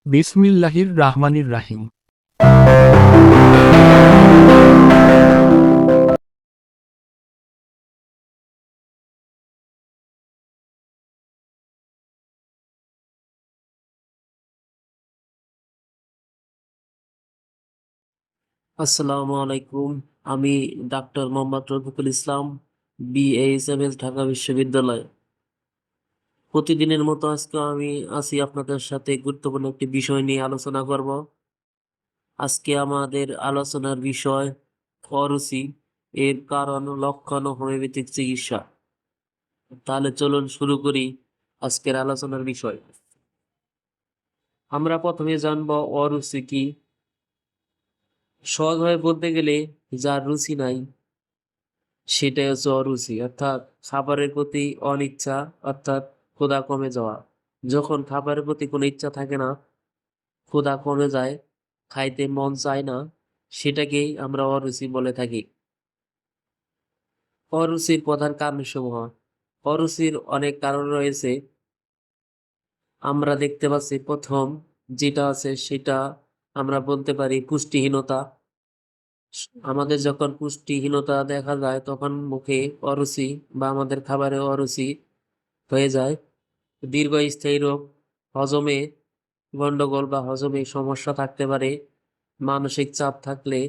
বিসমিল্লাহির রাহমানির রাহিম। আসসালামু আলাইকুম। আমি ডাক্তার মোহাম্মদ রফিকুল ইসলাম, বিএইচএমএস, ঢাকা বিশ্ববিদ্যালয়। প্রতিদিনের মতো আজকে আমি আছি আপনাদের সাথে গুরুত্বপূর্ণ একটি বিষয় নিয়ে আলোচনা করব। আজকে আমাদের আলোচনার বিষয় অরুচি, এর কারণ, লক্ষণ ও হোমিওপ্যাথিক চিকিৎসা। তাহলে চলুন শুরু করি আজকের আলোচনার বিষয়। আমরা প্রথমে জানবো অরুচি কি। সহজভাবে বলতে গেলে যার রুচি নাই সেটাই হচ্ছে অরুচি, অর্থাৎ খাবারের প্রতি অনিচ্ছা, অর্থাৎ ক্ষুধা কমে যাওয়া। যখন খাবারের প্রতি কোনো ইচ্ছা থাকে না, ক্ষুধা কমে যায়, খাইতে মন চায় না, সেটাকেই আমরা অরুচি বলে থাকি। অরুচির প্রধান কারণসমূহ। অরুচির অনেক কারণ রয়েছে। আমরা দেখতে পাচ্ছি প্রথম যেটা আছে সেটা আমরা বলতে পারি পুষ্টিহীনতা। আমাদের যখন পুষ্টিহীনতা দেখা যায় তখন মুখে অরুচি বা আমাদের খাবারে অরুচি হয়ে যায়। দীর্ঘস্থায়ী রোগ, হজমে গন্ডগোল বা হজমে সমস্যা থাকতে পারে। মানসিক চাপ থাকলে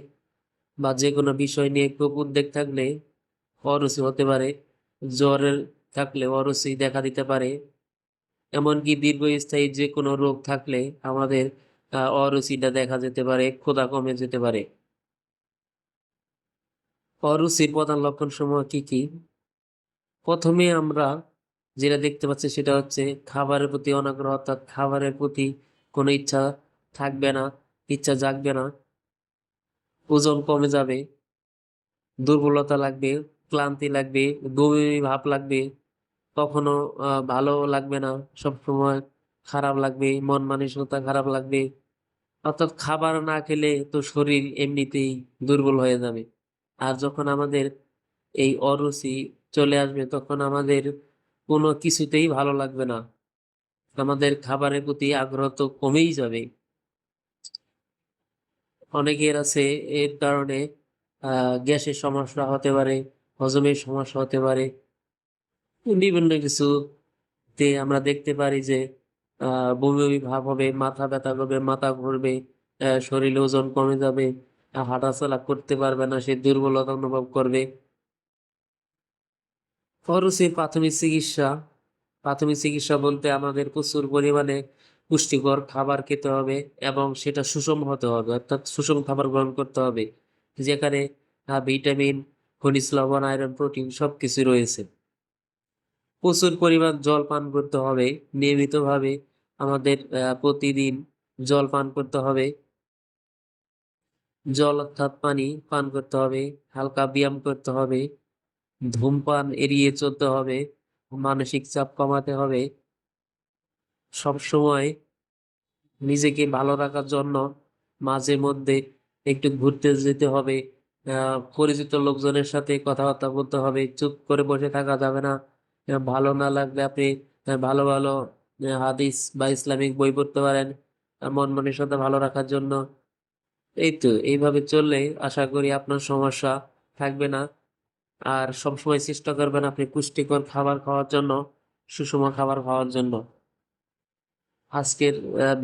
বা যে কোনো বিষয় নিয়ে খুব উদ্বেগ থাকলে অরুচি হতে পারে। জ্বরের থাকলে অরুচি দেখা দিতে পারে। এমনকি দীর্ঘস্থায়ী যে কোনো রোগ থাকলে আমাদের অরুচিটা দেখা যেতে পারে, ক্ষুধা কমে যেতে পারে। অরুচির প্রধান লক্ষণ সমূহ কি কি? প্রথমে আমরা যেটা দেখতে পাচ্ছি সেটা হচ্ছে খাবারের প্রতি অনাগ্রহ, অর্থাৎ খাবারের প্রতি কোনো ইচ্ছা থাকবে না, ইচ্ছা জাগবে না, ওজন কমে যাবে, দুর্বলতা লাগবে, ক্লান্তি লাগবে, বমি ভাব লাগবে, কখনো ভালো লাগবে না, সবসময় খারাপ লাগবে, মন মানসিকতা খারাপ লাগবে। অর্থাৎ খাবার না খেলে তো শরীর এমনিতেই দুর্বল হয়ে যাবে। আর যখন আমাদের এই অরুচি চলে আসবে তখন আমাদের কোনো কিছুতেই ভালো লাগবে না, আমাদের খাবারের প্রতি আগ্রহ তো কমেই যাবে। অনেকের আছে এর কারণে গ্যাসের সমস্যা হতে পারে, হজমের সমস্যা হতে পারে, বিভিন্ন কিছুতে আমরা দেখতে পারি যে বমি বমি ভাব হবে, মাথা ব্যথা করবে, মাথা ঘুরবে, শরীরে ওজন কমে যাবে, হাঁটাচলা করতে পারবে না, সে দুর্বলতা অনুভব করবে। অরুচির প্রাথমিক চিকিৎসা। প্রাথমিক চিকিৎসা বলতে আমাদের প্রচুর পরিমাণে পুষ্টিকর খাবার খেতে হবে এবং সেটা সুষম হতে হবে, অর্থাৎ সুষম খাবার গ্রহণ করতে হবে যেখানে ভিটামিন, খনিজ লবণ, আয়রন, প্রোটিন সবকিছু রয়েছে। প্রচুর পরিমাণ জল পান করতে হবে নিয়মিতভাবে। আমাদের প্রতিদিন জল পান করতে হবে। জল অর্থাৎ পানি পান করতে হবে। হালকা ব্যায়াম করতে হবে। ধূমপান এড়িয়ে চলতে হবে। মানসিক চাপ কমাতে হবে। সবসময় নিজেকে ভালো রাখার জন্য মাঝে মধ্যে একটু ঘুরতে যেতে হবে। পরিচিত লোকজনের সাথে কথাবার্তা বলতে হবে। চুপ করে বসে থাকা যাবে না। ভালো না লাগলে আপনি ভালো ভালো হাদিস বা ইসলামিক বই পড়তে পারেন মন মানসিকতা ভালো রাখার জন্য। এই তো এইভাবে চললে আশা করি আপনার সমস্যা থাকবে না। আর সবসময় চেষ্টা করবেন আপনি পুষ্টিকর খাবার খাওয়ার জন্য, সুষম খাবার খাওয়ার জন্য। আজকের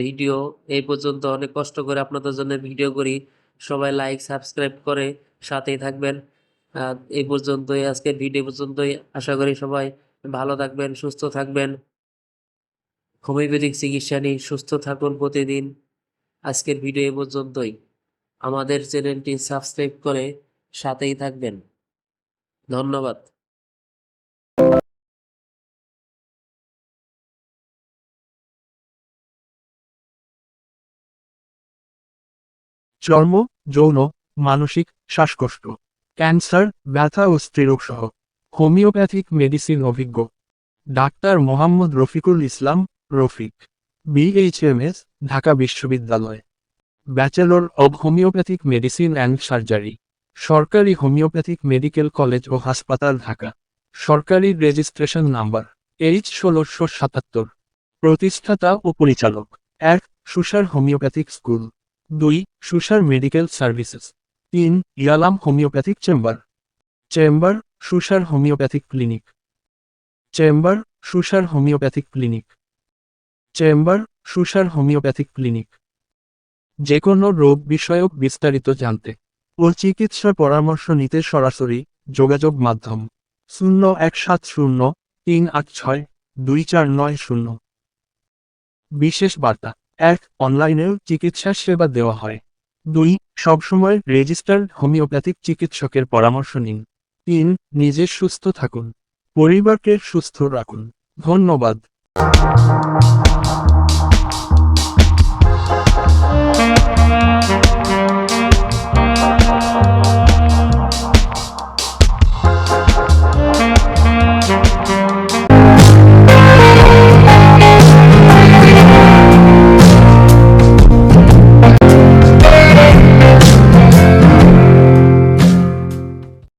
ভিডিও এই পর্যন্ত। অনেক কষ্ট করে আপনাদের জন্য ভিডিও করি। সবাই লাইক সাবস্ক্রাইব করে সাথেই থাকবেন। এই পর্যন্তই, আজকের ভিডিও পর্যন্তই। আশা করি সবাই ভালো থাকবেন, সুস্থ থাকবেন। হোমিওপ্যাথিক চিকিৎসা নিয়ে সুস্থ থাকুন প্রতিদিন। আজকের ভিডিও এই পর্যন্তই। আমাদের চ্যানেলটি সাবস্ক্রাইব করে সাথেই থাকবেন। ধন্যবাদ। চর্ম, যৌন, মানসিক, শ্বাসকষ্ট, ক্যান্সার, ব্যথা ও স্ত্রীরোগ সহ হোমিওপ্যাথিক মেডিসিন অভিজ্ঞ ডাক্তার মোহাম্মদ রফিকুল ইসলাম, রফিক, বিএইচএমএস, ঢাকা বিশ্ববিদ্যালয়। Bachelor of homeopathic medicine and surgery, সরকারি হোমিওপ্যাথিক মেডিকেল কলেজ ও হাসপাতাল, ঢাকা। সরকারি রেজিস্ট্রেশন নাম্বার H 1677। প্রতিষ্ঠাতা ও পরিচালক 1 Susar homeopathic school. 2. Susar medical services. 3. Yalam homeopathic chamber. Chamber, Susar homeopathic clinic. Chamber, Susar homeopathic clinic. Chamber, Susar homeopathic clinic. যে কোনো রোগ বিষয়ক বিস্তারিত জানতে ও চিকিৎসা পরামর্শ নিতে সরাসরি যোগাযোগ মাধ্যম 0170-386-2490। বিশেষ বার্তা: 1. অনলাইনেও চিকিৎসা সেবা দেওয়া হয়। 2. সবসময় রেজিস্টার্ড হোমিওপ্যাথিক চিকিৎসকের পরামর্শ নিন। 3. নিজে সুস্থ থাকুন, পরিবারকে সুস্থ রাখুন। ধন্যবাদ।